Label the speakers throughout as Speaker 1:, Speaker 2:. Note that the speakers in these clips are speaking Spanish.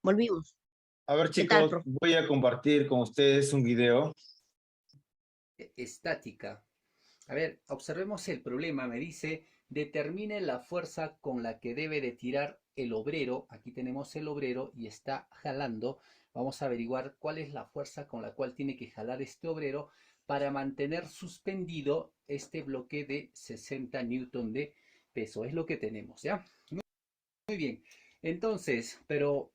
Speaker 1: Volvimos.
Speaker 2: A ver,
Speaker 1: ¿Qué tal,
Speaker 2: chicos,
Speaker 1: profe?
Speaker 2: voy a compartir con ustedes un video.
Speaker 3: Estática. A ver, observemos el problema. Me dice, determine la fuerza con la que debe de tirar el obrero. Aquí tenemos el obrero y está jalando. Vamos a averiguar cuál es la fuerza con la cual tiene que jalar este obrero para mantener suspendido este bloque de 60 newton de peso. Es lo que tenemos, ¿ya? Muy bien. Entonces, pero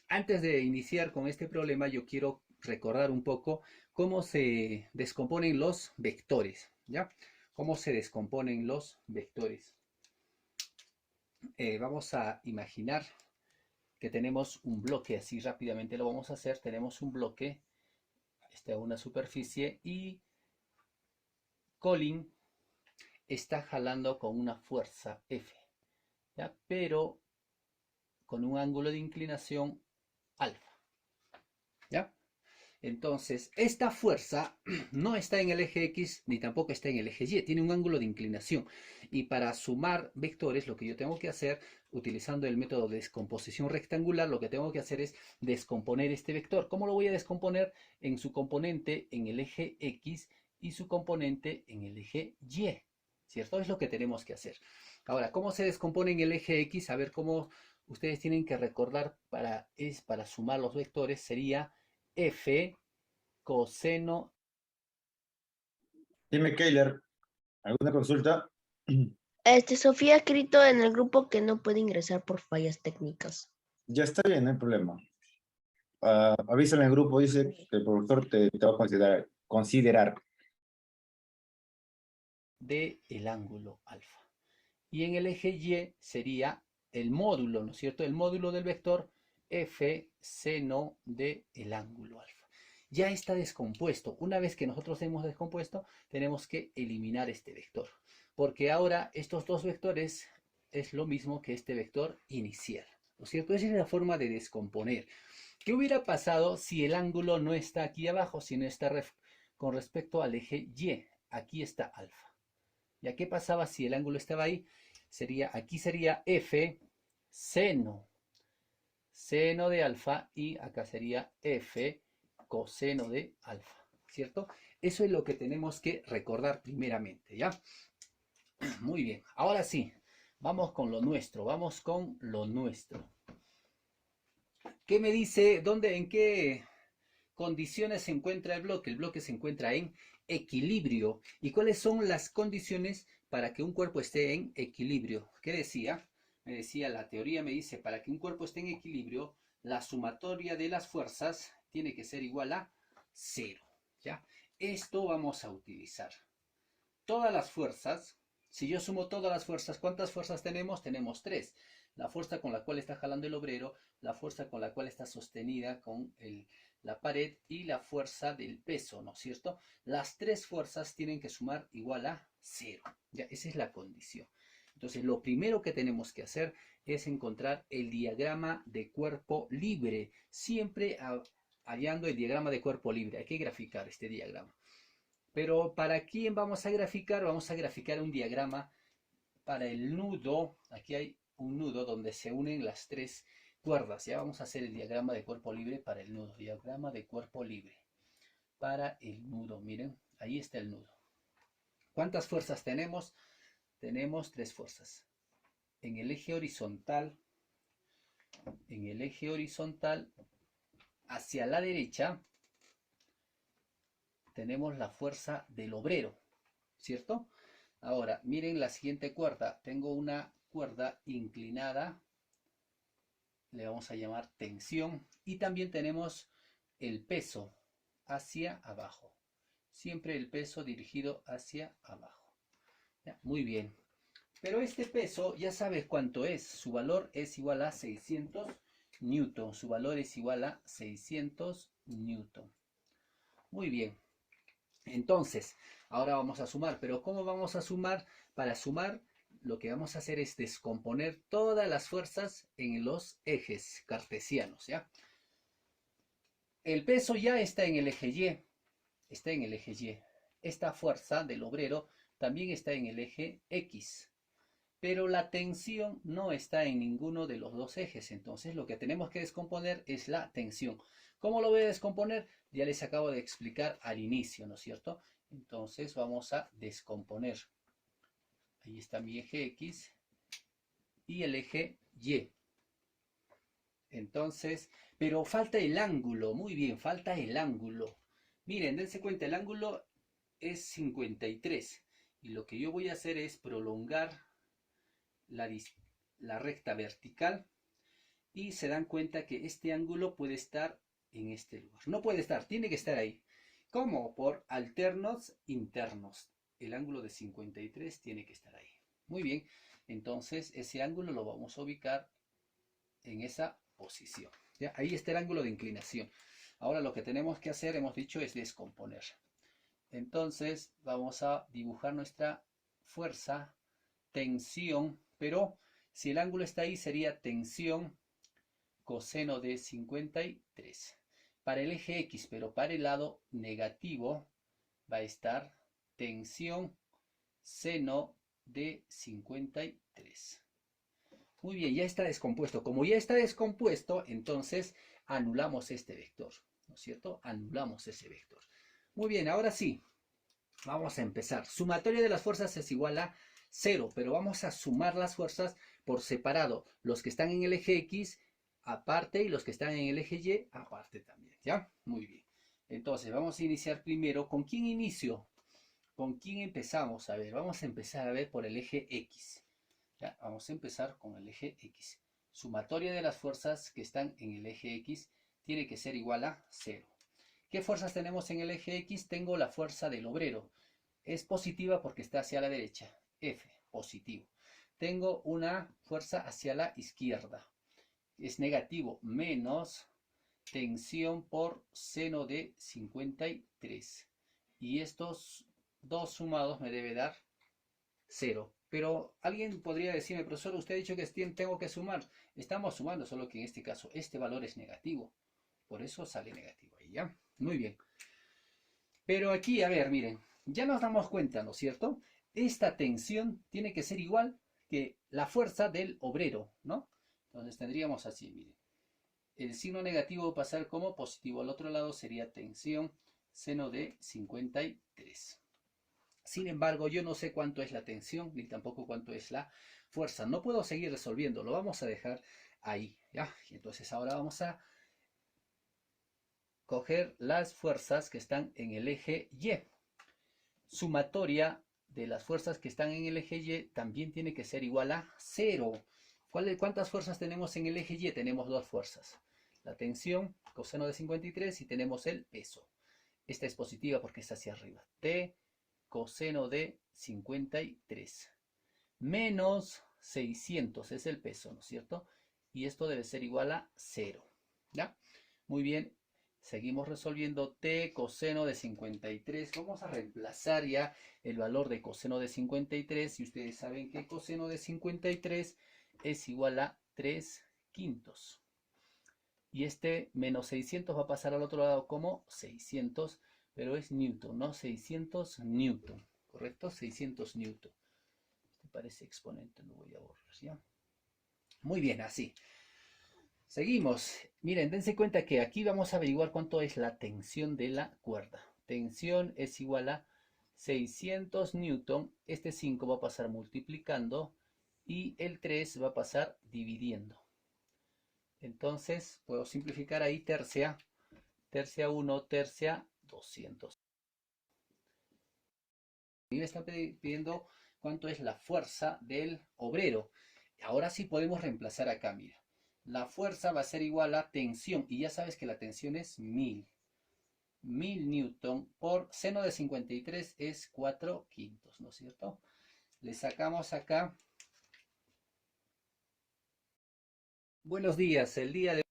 Speaker 3: antes de iniciar con este problema, yo quiero recordar un poco cómo se descomponen los vectores, ¿ya? Cómo se descomponen los vectores. Vamos a imaginar que tenemos un bloque, así rápidamente lo vamos a hacer. Tenemos un bloque, una superficie, y Colin está jalando con una fuerza F, ¿ya? Pero con un ángulo de inclinación alfa, ¿ya? Entonces, esta fuerza no está en el eje X ni tampoco está en el eje Y, tiene un ángulo de inclinación. Y para sumar vectores, lo que yo tengo que hacer, utilizando el método de descomposición rectangular, lo que tengo que hacer es descomponer este vector. ¿Cómo lo voy a descomponer? En su componente en el eje X y su componente en el eje Y, ¿cierto? Es lo que tenemos que hacer. Ahora, ¿cómo se descompone en el eje X? A ver cómo ustedes tienen que recordar para sumar los vectores, sería F coseno.
Speaker 2: Dime, Keiler, ¿alguna consulta?
Speaker 1: Sofía ha escrito en el grupo que no puede ingresar por fallas técnicas.
Speaker 2: Ya está bien, no hay problema. Avísale en el grupo, dice que el profesor te va a considerar.
Speaker 3: De el ángulo alfa. Y en el eje Y sería el módulo, ¿no es cierto? El módulo del vector F seno de el ángulo alfa. Ya está descompuesto. Una vez que nosotros hemos descompuesto, tenemos que eliminar este vector. Porque ahora estos dos vectores es lo mismo que este vector inicial, ¿no es cierto? Esa es la forma de descomponer. ¿Qué hubiera pasado si el ángulo no está aquí abajo, sino está con respecto al eje Y? Aquí está alfa. ¿Ya qué pasaba si el ángulo estaba ahí? Aquí sería F seno de alfa y acá sería F coseno de alfa, ¿cierto? Eso es lo que tenemos que recordar primeramente, ¿ya? Muy bien, ahora sí, vamos con lo nuestro, ¿Qué me dice? ¿En qué condiciones se encuentra el bloque? El bloque se encuentra en equilibrio. ¿Y cuáles son las condiciones para que un cuerpo esté en equilibrio? ¿Qué decía? Me decía, la teoría me dice, para que un cuerpo esté en equilibrio, la sumatoria de las fuerzas tiene que ser igual a 0, ¿ya? Esto vamos a utilizar. Todas las fuerzas, si yo sumo todas las fuerzas, ¿cuántas fuerzas tenemos? Tenemos 3. La fuerza con la cual está jalando el obrero, la fuerza con la cual está sostenida con la pared y la fuerza del peso, ¿no es cierto? Las 3 fuerzas tienen que sumar igual a 0. Ya, esa es la condición. Entonces, lo primero que tenemos que hacer es encontrar el diagrama de cuerpo libre. Siempre hallando el diagrama de cuerpo libre. Hay que graficar este diagrama. Pero ¿para quién vamos a graficar? Vamos a graficar un diagrama para el nudo. Aquí hay un nudo donde se unen las 3 cuerdas. Ya vamos a hacer el diagrama de cuerpo libre para el nudo. Diagrama de cuerpo libre para el nudo. Miren, ahí está el nudo. ¿Cuántas fuerzas tenemos? Tenemos 3 fuerzas. En el eje horizontal, hacia la derecha, tenemos la fuerza del obrero, ¿cierto? Ahora, miren la siguiente cuerda. Tengo una cuerda inclinada, le vamos a llamar tensión, y también tenemos el peso hacia abajo. Siempre el peso dirigido hacia abajo. ¿Ya? Muy bien. Pero este peso, ya sabes cuánto es. Su valor es igual a 600 newton. Su valor es igual a 600 newton. Muy bien. Entonces, ahora vamos a sumar, pero ¿cómo vamos a sumar? Para sumar, lo que vamos a hacer es descomponer todas las fuerzas en los ejes cartesianos, ¿ya? El peso ya está en el eje Y, Esta fuerza del obrero también está en el eje X. pero la tensión no está en ninguno de los dos ejes. Entonces lo que tenemos que descomponer es la tensión. ¿Cómo lo voy a descomponer? Ya les acabo de explicar al inicio, ¿no es cierto? Entonces vamos a descomponer. Ahí está mi eje X y el eje Y. Entonces, pero falta el ángulo. Muy bien, falta el ángulo. Miren, dense cuenta, el ángulo es 53. Y lo que yo voy a hacer es prolongar la recta vertical. Y se dan cuenta que este ángulo puede estar en este lugar. No puede estar, tiene que estar ahí. ¿Cómo? Por alternos internos. El ángulo de 53 tiene que estar ahí. Muy bien, entonces ese ángulo lo vamos a ubicar en esa posición. ¿Ya? Ahí está el ángulo de inclinación. Ahora lo que tenemos que hacer, hemos dicho, es descomponer. Entonces vamos a dibujar nuestra fuerza, tensión, pero si el ángulo está ahí sería tensión coseno de 53 para el eje X, pero para el lado negativo va a estar tensión seno de 53. Muy bien, ya está descompuesto. Como ya está descompuesto, entonces anulamos este vector, ¿no es cierto? Anulamos ese vector. Muy bien, ahora sí, vamos a empezar. Sumatoria de las fuerzas es igual a 0, pero vamos a sumar las fuerzas por separado. Los que están en el eje X aparte y los que están en el eje Y aparte también, ¿ya? Muy bien. Entonces, vamos a iniciar primero. ¿Con quién inicio? ¿Con quién empezamos? A ver, vamos a empezar a ver por el eje X. ¿Ya? Vamos a empezar con el eje X. Sumatoria de las fuerzas que están en el eje X tiene que ser igual a 0. ¿Qué fuerzas tenemos en el eje X? Tengo la fuerza del obrero. Es positiva porque está hacia la derecha. F, positivo. Tengo una fuerza hacia la izquierda. Es negativo, menos tensión por seno de 53. Y estos dos sumados me debe dar 0. Pero alguien podría decirme, profesor, usted ha dicho que tengo que sumar. Estamos sumando, solo que en este caso este valor es negativo. Por eso sale negativo ahí, ¿ya? Muy bien. Pero aquí, a ver, miren, ya nos damos cuenta, ¿no es cierto? Esta tensión tiene que ser igual que la fuerza del obrero, ¿no? Entonces tendríamos así, miren. El signo negativo va a pasar como positivo. Al otro lado sería tensión seno de 53. Sin embargo, yo no sé cuánto es la tensión, ni tampoco cuánto es la fuerza. No puedo seguir resolviendo, lo vamos a dejar ahí, ¿ya? Y entonces ahora vamos a coger las fuerzas que están en el eje Y. Sumatoria de las fuerzas que están en el eje Y también tiene que ser igual a 0. ¿Cuántas fuerzas tenemos en el eje Y? Tenemos dos fuerzas. La tensión, coseno de 53, y tenemos el peso. Esta es positiva porque está hacia arriba. T coseno de 53. Menos 600 es el peso, ¿no es cierto? Y esto debe ser igual a 0. ¿Ya? Muy bien. Seguimos resolviendo t coseno de 53. Vamos a reemplazar ya el valor de coseno de 53. Y ustedes saben que coseno de 53 es igual a 3/5. Y este menos 600 va a pasar al otro lado como 600, pero es newton, ¿no? 600 newton, ¿correcto? 600 newton. Este parece exponente, lo voy a borrar, ¿ya? Muy bien, así. Seguimos. Miren, dense cuenta que aquí vamos a averiguar cuánto es la tensión de la cuerda. Tensión es igual a 600 newton. Este 5 va a pasar multiplicando y el 3 va a pasar dividiendo. Entonces, puedo simplificar ahí tercia 1, tercia 200. Y me están pidiendo cuánto es la fuerza del obrero. Ahora sí podemos reemplazar acá, mira. La fuerza va a ser igual a tensión, y ya sabes que la tensión es 1000. 1000 newton por seno de 53 es 4/5, ¿no es cierto? Le sacamos acá. Buenos días, el día de...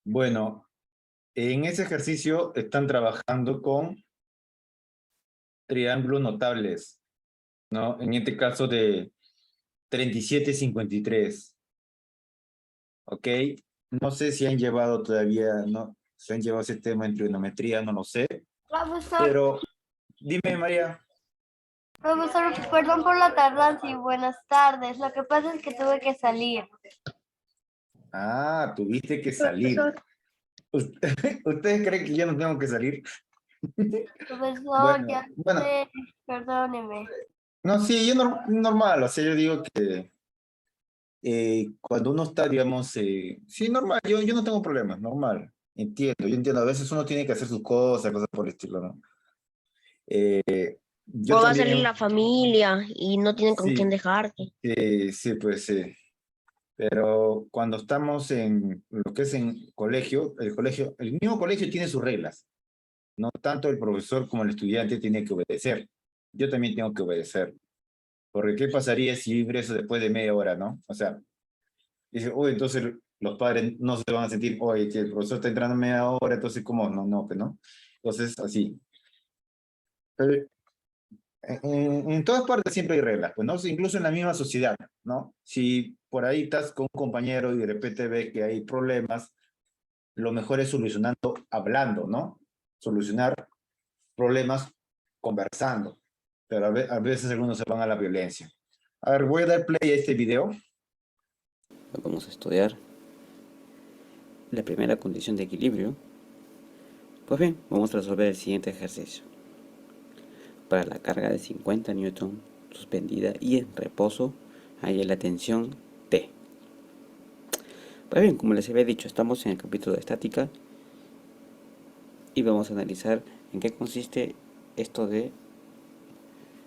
Speaker 2: Bueno, en ese ejercicio están trabajando con triángulos notables, ¿no? En este caso de 37 y 53. ¿Ok? No sé si han llevado todavía, ¿no? Si han llevado ese tema en trigonometría, no lo sé.
Speaker 1: Profesor,
Speaker 2: Pero dime, María.
Speaker 4: Profesor, perdón por la tardanza y buenas tardes. Lo que pasa es que tuve que salir.
Speaker 2: Ah, tuviste que salir. ¿Ustedes creen que yo no tengo que salir?
Speaker 4: Profesor,
Speaker 2: Bueno,
Speaker 4: ya
Speaker 2: bueno,
Speaker 4: sé, perdóneme.
Speaker 2: no, sí, yo normal, o sea, yo digo que cuando uno está, digamos, sí, normal, yo no tengo problemas, normal, yo entiendo, a veces uno tiene que hacer sus cosas por el estilo, ¿no? Yo
Speaker 1: O va a salir
Speaker 2: también,
Speaker 1: la familia y no tienen con quién
Speaker 2: sí,
Speaker 1: dejarte.
Speaker 2: sí, pues sí, pero cuando estamos en lo que es en colegio, el mismo colegio tiene sus reglas, no tanto el profesor como el estudiante tiene que obedecer, yo también tengo que obedecer, porque ¿qué pasaría si yo ingreso después de media hora, no? O sea, dice, uy, entonces los padres no se van a sentir, oye, que el profesor está entrando media hora, entonces, ¿cómo? No, no, pues no. Entonces, así. Pero en todas partes siempre hay reglas, pues, ¿no? Incluso en la misma sociedad, ¿no? Si por ahí estás con un compañero y de repente ves que hay problemas, lo mejor es solucionando hablando, ¿no? Solucionar problemas conversando. Pero a veces algunos se van a la violencia. A ver, voy a dar play a este video.
Speaker 5: Vamos a estudiar la primera condición de equilibrio. Pues bien, vamos a resolver el siguiente ejercicio. Para la carga de 50 newton suspendida y en reposo, hay la tensión T. Pues bien, como les había dicho, estamos en el capítulo de estática y vamos a analizar en qué consiste esto de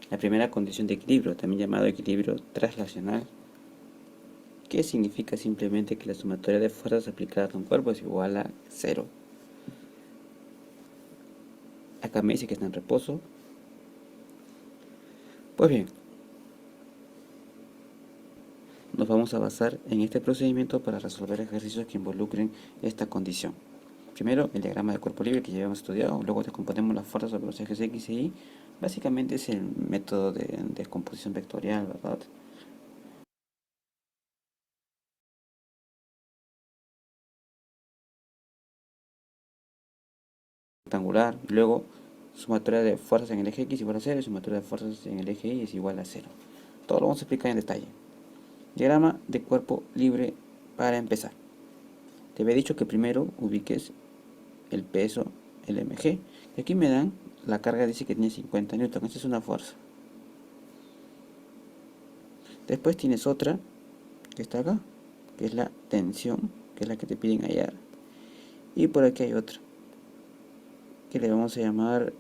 Speaker 5: la primera condición de equilibrio, también llamado equilibrio traslacional, que significa simplemente que la sumatoria de fuerzas aplicadas a un cuerpo es igual a 0. Acá me dice que está en reposo. Pues bien, nos vamos a basar en este procedimiento para resolver ejercicios que involucren esta condición. Primero, el diagrama de cuerpo libre que ya hemos estudiado, luego descomponemos las fuerzas sobre los ejes X y Y. Básicamente es el método de descomposición vectorial, ¿verdad? Rectangular, luego sumatoria de fuerzas en el eje X igual a 0 y sumatoria de fuerzas en el eje Y es igual a 0. Todo lo vamos a explicar en detalle. Diagrama de cuerpo libre para empezar. Te había dicho que primero ubiques el peso, el mg. Y aquí me dan, la carga dice que tiene 50 newton, esta es una fuerza. Después tienes otra, que está acá, que es la tensión, que es la que te piden hallar. Y por aquí hay otra, que le vamos a llamar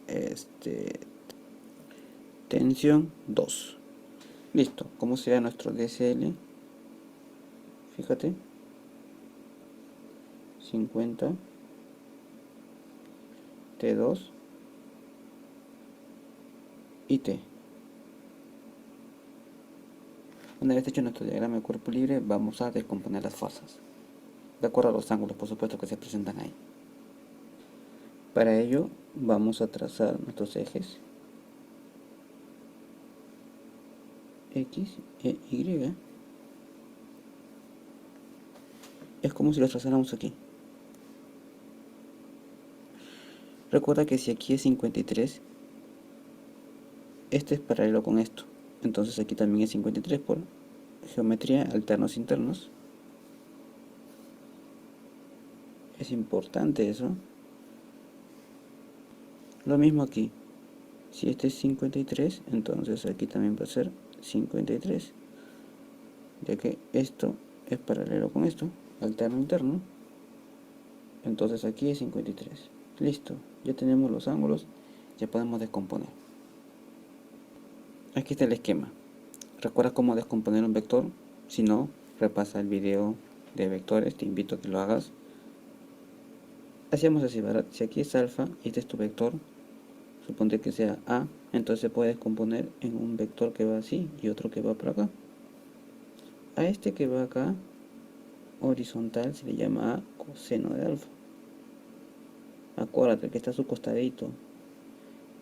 Speaker 5: tensión 2. Listo, ¿cómo será nuestro DSL? Fíjate, 50 T2 y T. Una vez hecho nuestro diagrama de cuerpo libre, vamos a descomponer las fuerzas, de acuerdo a los ángulos, por supuesto, que se presentan ahí. Para ello, vamos a trazar nuestros ejes X e Y. Es como si los trazáramos aquí. Recuerda que si aquí es 53, este es paralelo con esto. Entonces aquí también es 53 por geometría, alternos internos. Es importante eso. Lo mismo aquí. Si este es 53, entonces aquí también va a ser 53. Ya que esto es paralelo con esto, alterno interno. Entonces aquí es 53. Listo, ya tenemos los ángulos, ya podemos descomponer. Aquí está el esquema. ¿Recuerdas cómo descomponer un vector? Si no, repasa el video de vectores, te invito a que lo hagas. Hacemos así, ¿verdad? Si aquí es alfa y este es tu vector, suponte que sea A, entonces se puede descomponer en un vector que va así y otro que va por acá. A este que va acá, horizontal, se le llama A coseno de alfa. Acuérdate que está a su costadito.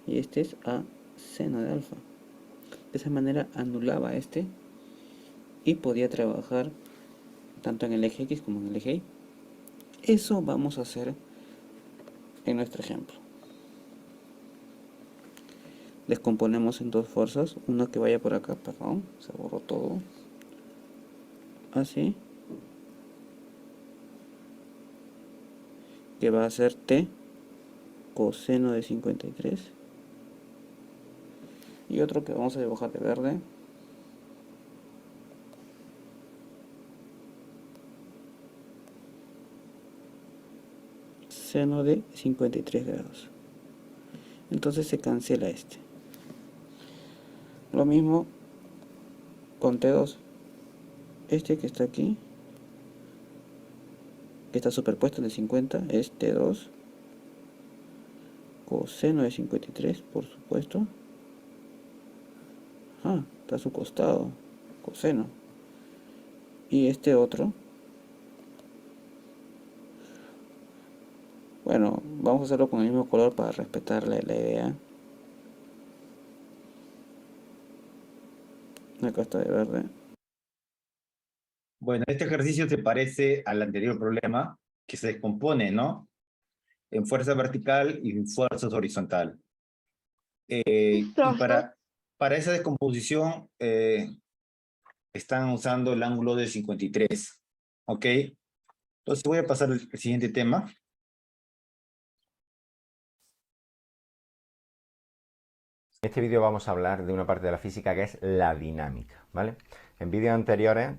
Speaker 5: Y este es A seno de alfa. De esa manera anulaba este y podía trabajar tanto en el eje X como en el eje Y. Eso vamos a hacer en nuestro ejemplo. descomponemos en dos fuerzas. Una que vaya por acá, perdón, se borró todo. Así. Que va a ser T coseno de 53. Y otro que vamos a dibujar de verde. Seno de 53 grados. Entonces se cancela este. Lo mismo con T2. Este que está aquí, que está superpuesto en el 50, es T2 coseno de 53, por supuesto. Ah, está a su costado, coseno. Y este otro, bueno, vamos a hacerlo con el mismo color para respetar la idea. Acá está de verde.
Speaker 2: Bueno, este ejercicio se parece al anterior problema, que se descompone, ¿no? En fuerza vertical y en fuerza horizontal. Y para esa descomposición están usando el ángulo de 53, ¿ok? Entonces voy a pasar al siguiente tema.
Speaker 6: En este vídeo vamos a hablar de una parte de la física que es la dinámica, ¿vale? En vídeos anteriores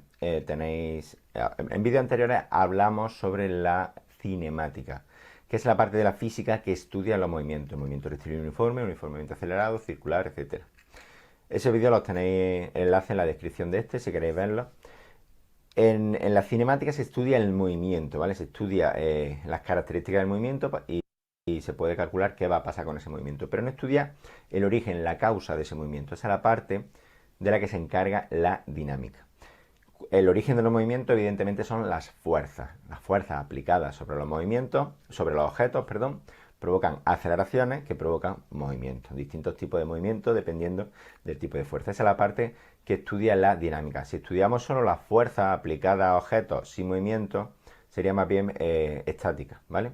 Speaker 6: hablamos sobre la cinemática, que es la parte de la física que estudia los movimientos, movimiento rectilíneo uniforme, uniformemente acelerado, circular, etc. Ese vídeo los tenéis enlace en la descripción de este, si queréis verlo. En la cinemática se estudia el movimiento, ¿vale? Se estudia las características del movimiento y se puede calcular qué va a pasar con ese movimiento, pero no estudia el origen, la causa de ese movimiento. Esa es la parte de la que se encarga la dinámica. El origen de los movimientos, evidentemente, son las fuerzas. Las fuerzas aplicadas sobre los movimientos, sobre los objetos, perdón, provocan aceleraciones que provocan movimientos, distintos tipos de movimientos dependiendo del tipo de fuerza. Esa es la parte que estudia la dinámica. Si estudiamos solo las fuerzas aplicadas a objetos sin movimiento, sería más bien estática, ¿vale?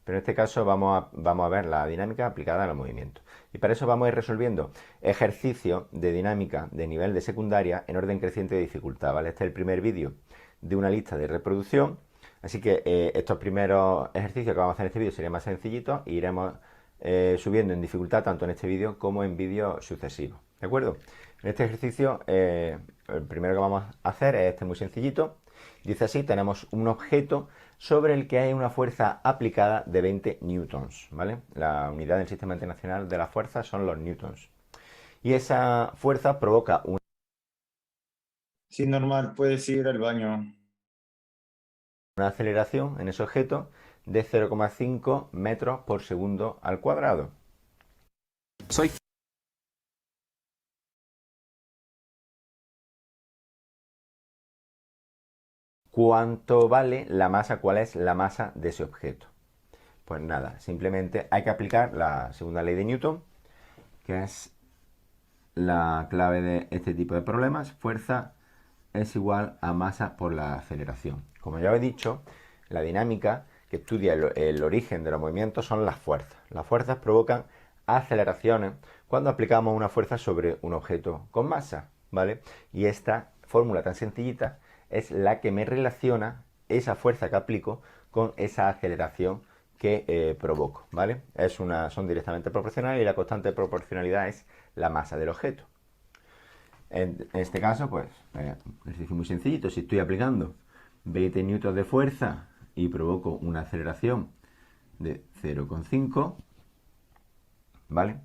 Speaker 6: Pero en este caso vamos a ver la dinámica aplicada a los movimientos. Y para eso vamos a ir resolviendo ejercicios de dinámica de nivel de secundaria en orden creciente de dificultad, ¿vale? Este es el primer vídeo de una lista de reproducción. Así que estos primeros ejercicios que vamos a hacer en este vídeo serían más sencillitos e iremos subiendo en dificultad tanto en este vídeo como en vídeos sucesivos, ¿de acuerdo? En este ejercicio el primero que vamos a hacer es este muy sencillito. Dice así: tenemos un objeto sobre el que hay una fuerza aplicada de 20 newtons, ¿vale? La unidad del Sistema Internacional de la Fuerza son los newtons. Y esa fuerza provoca una...
Speaker 2: Sí, normal, puedes ir al baño.
Speaker 6: Una aceleración en ese objeto de 0,5 metros por segundo al cuadrado. ¿Cuánto vale la masa? ¿Cuál es la masa de ese objeto? Pues nada, simplemente hay que aplicar la segunda ley de Newton, que es la clave de este tipo de problemas. Fuerza es igual a masa por la aceleración. Como ya os he dicho, la dinámica que estudia el origen de los movimientos son las fuerzas. Las fuerzas provocan aceleraciones cuando aplicamos una fuerza sobre un objeto con masa, ¿vale? Y esta fórmula tan sencillita es la que me relaciona esa fuerza que aplico con esa aceleración que provoco, ¿vale? Son directamente proporcionales y la constante de proporcionalidad es la masa del objeto. En este caso, pues, ejercicio muy sencillito. Si estoy aplicando 20 newtons de fuerza y provoco una aceleración de 0,5, ¿vale?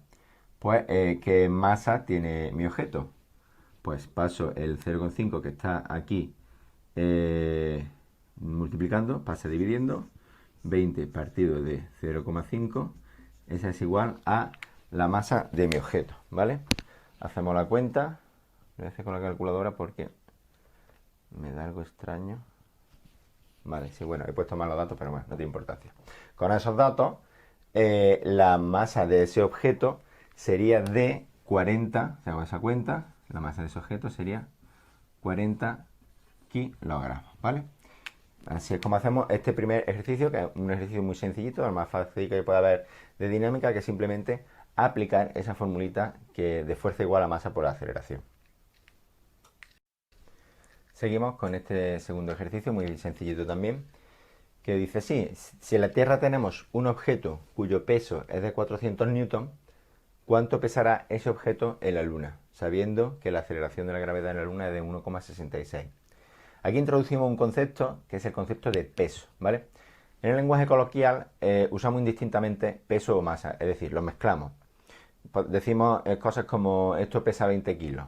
Speaker 6: Pues, ¿qué masa tiene mi objeto? Pues paso el 0,5 que está aquí multiplicando, pasa dividiendo, 20 partido de 0,5, esa es igual a la masa de mi objeto, ¿vale? Hacemos la cuenta, voy a hacer con la calculadora porque me da algo extraño. Vale, sí, bueno, he puesto mal los datos, pero bueno, no tiene importancia. Con esos datos, la masa de ese objeto sería de 40, si hago esa cuenta, la masa de ese objeto sería 40 kilogramos, ¿vale? Así es como hacemos este primer ejercicio, que es un ejercicio muy sencillito, el más fácil que pueda haber de dinámica, que simplemente aplicar esa formulita que de fuerza igual a masa por aceleración. Seguimos con este segundo ejercicio, muy sencillito también, que dice así: si en la Tierra tenemos un objeto cuyo peso es de 400 newton, ¿cuánto pesará ese objeto en la Luna? Sabiendo que la aceleración de la gravedad en la Luna es de 1,66. Aquí introducimos un concepto que es el concepto de peso, ¿vale? En el lenguaje coloquial usamos indistintamente peso o masa, es decir, lo mezclamos. Decimos cosas como esto pesa 20 kilos.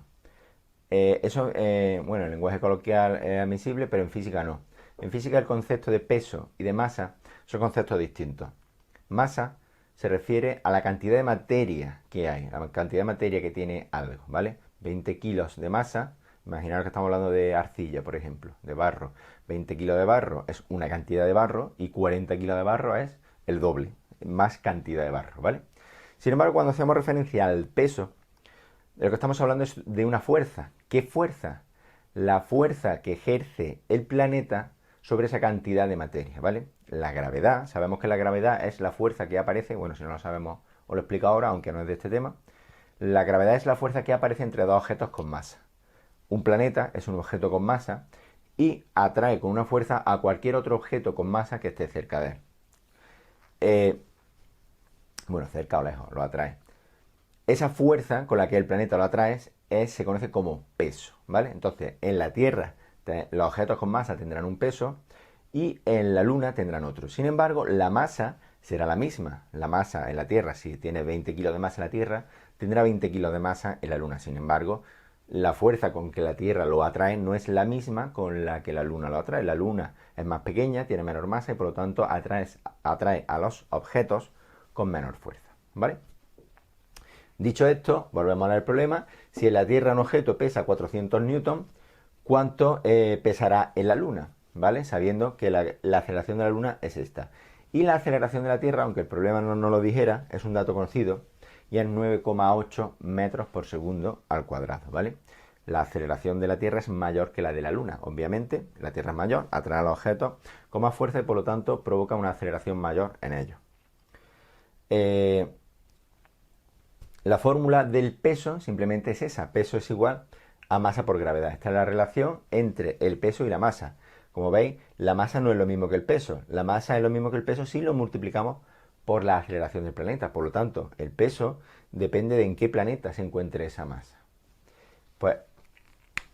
Speaker 6: Bueno, en el lenguaje coloquial es admisible, pero en física no. En física el concepto de peso y de masa son conceptos distintos. Masa se refiere a la cantidad de materia que hay, a la cantidad de materia que tiene algo, ¿vale? 20 kilos de masa, imaginaros que estamos hablando de arcilla, por ejemplo, de barro. 20 kilos de barro es una cantidad de barro y 40 kilos de barro es el doble, más cantidad de barro, ¿vale? Sin embargo, cuando hacemos referencia al peso, de lo que estamos hablando es de una fuerza. ¿Qué fuerza? La fuerza que ejerce el planeta sobre esa cantidad de materia, ¿vale? La gravedad, sabemos que la gravedad es la fuerza que aparece, bueno, si no lo sabemos os lo explico ahora, aunque no es de este tema. La gravedad es la fuerza que aparece entre dos objetos con masa. Un planeta es un objeto con masa y atrae con una fuerza a cualquier otro objeto con masa que esté cerca de él. Bueno, cerca o lejos, lo atrae. Esa fuerza con la que el planeta lo atrae se conoce como peso, ¿vale? Entonces, en la Tierra los objetos con masa tendrán un peso y en la Luna tendrán otro. Sin embargo, la masa será la misma. La masa en la Tierra, si tiene 20 kilos de masa en la Tierra, tendrá 20 kilos de masa en la Luna. Sin embargo, la fuerza con que la Tierra lo atrae no es la misma con la que la Luna lo atrae. La Luna es más pequeña, tiene menor masa y por lo tanto atrae a los objetos con menor fuerza, ¿vale? Dicho esto, volvemos al problema. Si en la Tierra un objeto pesa 400 newton, ¿cuánto pesará en la Luna? ¿Vale? Sabiendo que la aceleración de la Luna es esta. Y la aceleración de la Tierra, aunque el problema no lo dijera, es un dato conocido, y es 9,8 metros por segundo al cuadrado, ¿vale? La aceleración de la Tierra es mayor que la de la Luna. Obviamente, la Tierra es mayor, atrae a los objetos con más fuerza y por lo tanto provoca una aceleración mayor en ellos. La fórmula del peso simplemente es esa. Peso es igual a masa por gravedad. Esta es la relación entre el peso y la masa. Como veis, la masa no es lo mismo que el peso. La masa es lo mismo que el peso si lo multiplicamos por la aceleración del planeta. Por lo tanto, el peso depende de en qué planeta se encuentre esa masa. Pues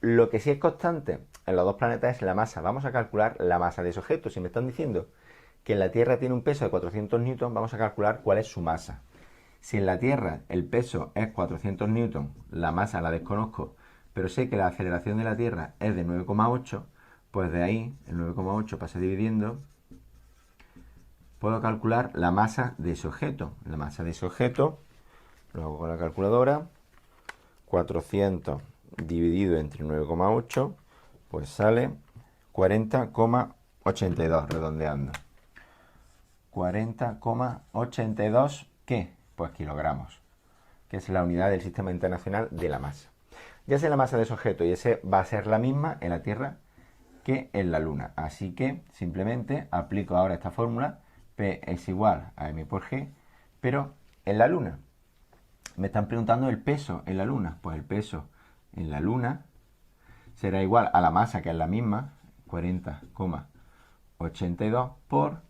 Speaker 6: lo que sí es constante en los dos planetas es la masa. Vamos a calcular la masa de ese objeto. Si me están diciendo que en la Tierra tiene un peso de 400 newton, vamos a calcular cuál es su masa. Si en la Tierra el peso es 400 newton, la masa la desconozco, pero sé que la aceleración de la Tierra es de 9,8, pues de ahí, el 9,8 pasa dividiendo, puedo calcular la masa de ese objeto. La masa de ese objeto, lo hago con la calculadora, 400 dividido entre 9,8, pues sale 40,82, redondeando. 40,82, ¿qué? Pues kilogramos, que es la unidad del Sistema Internacional de la Masa. Ya sé la masa de ese objeto y ese va a ser la misma en la Tierra que en la Luna. Así que simplemente aplico ahora esta fórmula, P es igual a M por G, pero en la Luna. Me están preguntando el peso en la Luna. Pues el peso en la Luna será igual a la masa, que es la misma, 40,82 por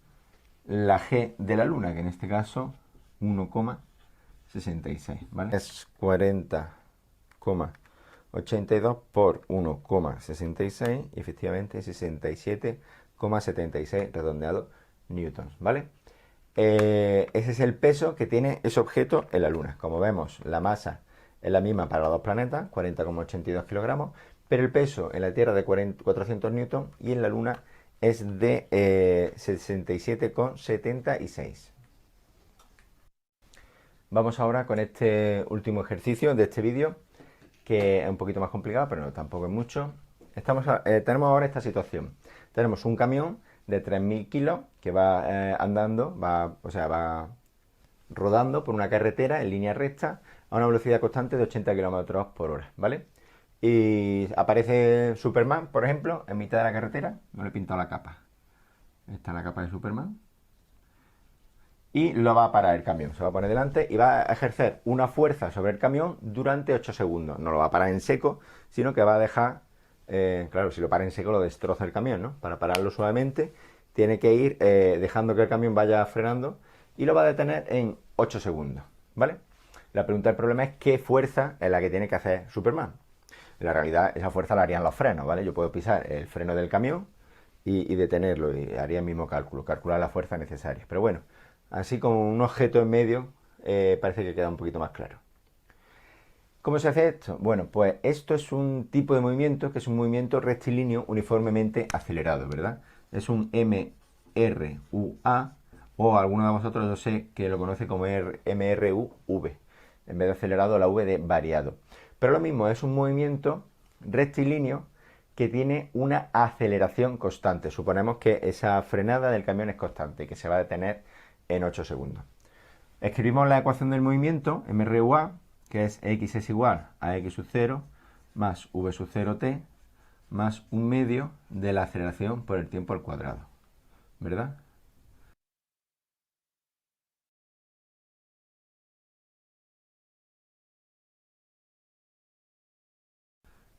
Speaker 6: la G de la Luna, que en este caso 1,66, ¿vale? Es 40,82 por 1,66 y efectivamente 67,76 redondeado newtons, ¿vale? Ese es el peso que tiene ese objeto en la Luna. Como vemos, la masa es la misma para los dos planetas, 40,82 kilogramos, pero el peso en la Tierra de 400 newtons y en la Luna es de 67,76. Vamos ahora con este último ejercicio de este vídeo, que es un poquito más complicado, pero no, tampoco es mucho. Tenemos ahora esta situación. Tenemos un camión de 3.000 kilos que va andando, va rodando por una carretera en línea recta a una velocidad constante de 80 kilómetros por hora, ¿vale? Y aparece Superman, por ejemplo, en mitad de la carretera. No le he pintado la capa. Esta es la capa de Superman. y lo va a parar el camión. Se va a poner delante y va a ejercer una fuerza sobre el camión durante 8 segundos. No lo va a parar en seco, sino que va a dejar, claro, si lo para en seco lo destroza el camión, ¿no? Para pararlo suavemente tiene que ir dejando que el camión vaya frenando y lo va a detener en 8 segundos, ¿vale? La pregunta del problema es qué fuerza es la que tiene que hacer Superman. En la realidad esa fuerza la harían los frenos, ¿vale? Yo puedo pisar el freno del camión y detenerlo y haría el mismo cálculo, calcular la fuerza necesaria. Pero bueno, así como un objeto en medio parece que queda un poquito más claro. ¿Cómo se hace esto? Bueno, pues esto es un tipo de movimiento que es un movimiento rectilíneo uniformemente acelerado, ¿verdad? Es un MRUA, o alguno de vosotros yo sé que lo conoce como MRUV. En vez de acelerado, la V de variado. Pero lo mismo, es un movimiento rectilíneo que tiene una aceleración constante. Suponemos que esa frenada del camión es constante y que se va a detener en 8 segundos. Escribimos la ecuación del movimiento, MRUA, que es x es igual a x sub 0 más v sub 0t más un medio de la aceleración por el tiempo al cuadrado, ¿verdad?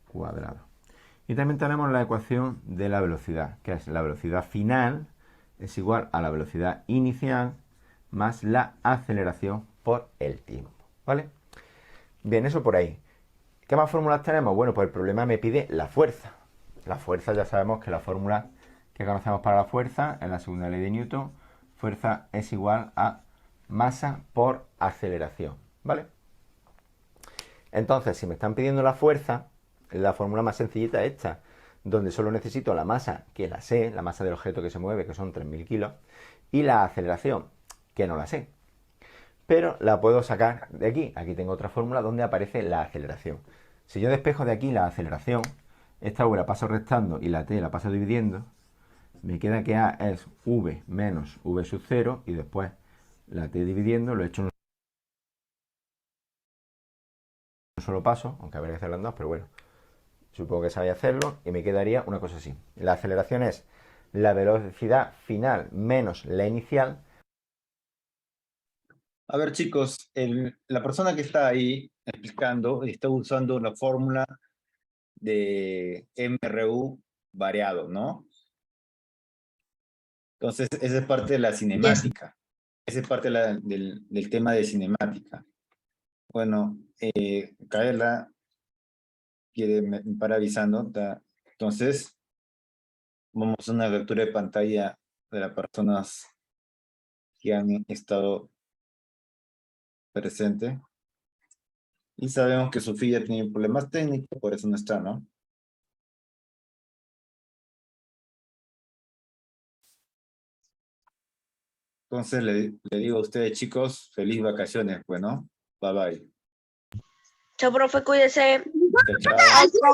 Speaker 6: Cuadrado. Y también tenemos la ecuación de la velocidad, que es la velocidad final es igual a la velocidad inicial más la aceleración por el tiempo, ¿vale? Bien, eso por ahí. ¿Qué más fórmulas tenemos? Bueno, pues el problema me pide la fuerza. La fuerza, ya sabemos que la fórmula que conocemos para la fuerza es la segunda ley de Newton. Fuerza es igual a masa por aceleración, ¿vale? Entonces, si me están pidiendo la fuerza, la fórmula más sencillita es esta, donde solo necesito la masa, que la sé, la masa del objeto que se mueve, que son 3.000 kilos, y la aceleración, que no la sé. Pero la puedo sacar de aquí. Aquí tengo otra fórmula donde aparece la aceleración. Si yo despejo de aquí la aceleración, esta v la paso restando y la t la paso dividiendo, me queda que a es v menos v sub 0 y después la t dividiendo, lo he hecho en un solo paso, aunque habría que hacerlo en dos, pero bueno, supongo que sabía hacerlo y me quedaría una cosa así. La aceleración es la velocidad final menos la inicial.
Speaker 2: A ver, chicos, la persona que está ahí explicando está usando la fórmula de MRU variado, ¿no? Entonces, esa es parte de la cinemática. Esa es parte del tema de cinemática. Bueno, Kaela quiere para avisando. Entonces, vamos a una captura de pantalla de las personas que han estado presentes. Y sabemos que Sofía tiene problemas técnicos, por eso no está, ¿no? Entonces le digo a ustedes, chicos, feliz vacaciones, bueno, bye bye.
Speaker 1: Chao, profe, cuídese.
Speaker 2: Chao, chao.